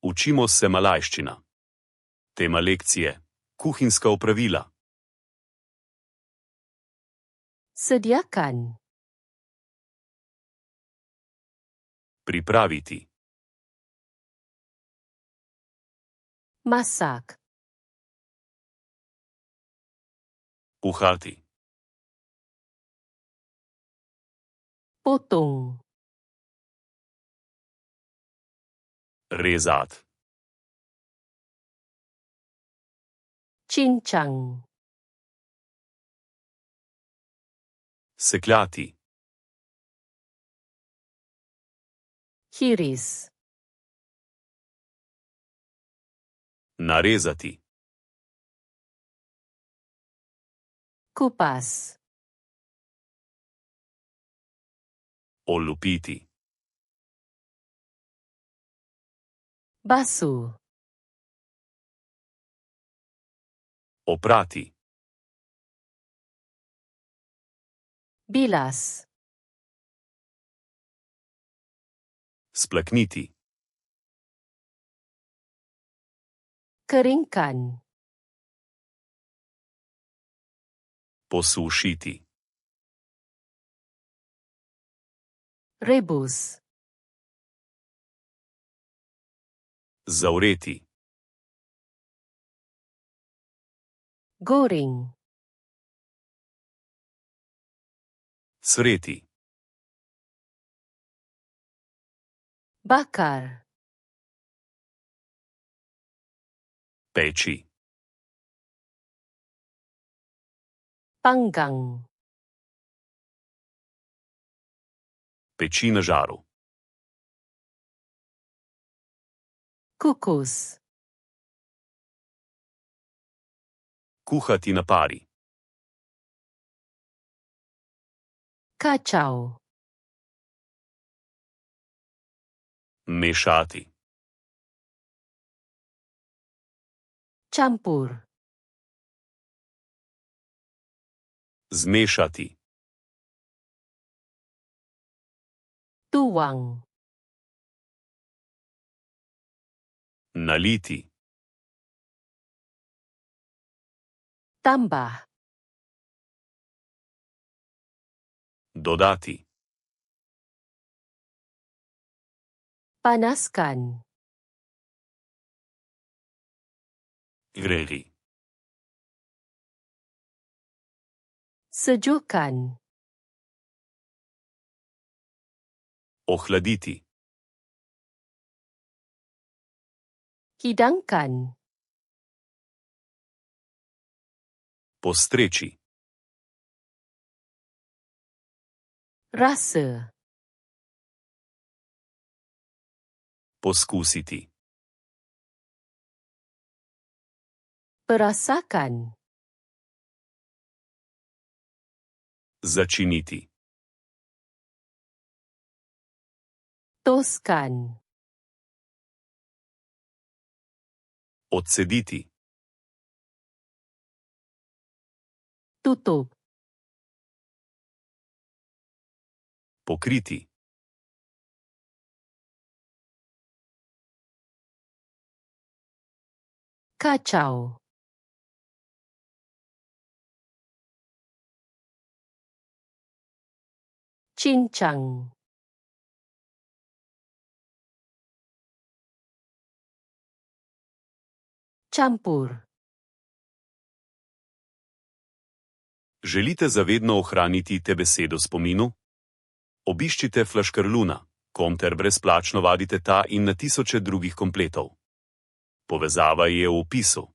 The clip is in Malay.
Učimo se malajščina. Tema lekcije: kuhinjska opravila. Sediakan. Pripraviti. Masak. Kuhati. Potong. Rezati. Cincang. Sekljati. Hiris. Narezati. Kupas. Olupiti. Basuh. Oprati. Bilas. Splakniti. Keringkan. Posušiti. Rebus. Zavreti. Goreng. Cvreti. Bakar. Peči. Panggang. Peči na žaru. Kukus. Kuhati na pari. Kacau. Mešati. Campur. Zmešati. Tuang. Naliti. Tambah. Dodati. Panaskan. Greli. Sejukkan. Ohladiti. Hidangkan. Postreči. Rasa. Poskusiti. Perasakan. Začiniti. Toskan. Odcediti. Tutup. Pokriti. Kacau. Cincang. Campur. Želite zavedno ohraniti te besede v spominu? Obiščite Flaškarluna, ter brezplačno vadite ta in na tisoče drugih kompletov. Povezava je v opisu.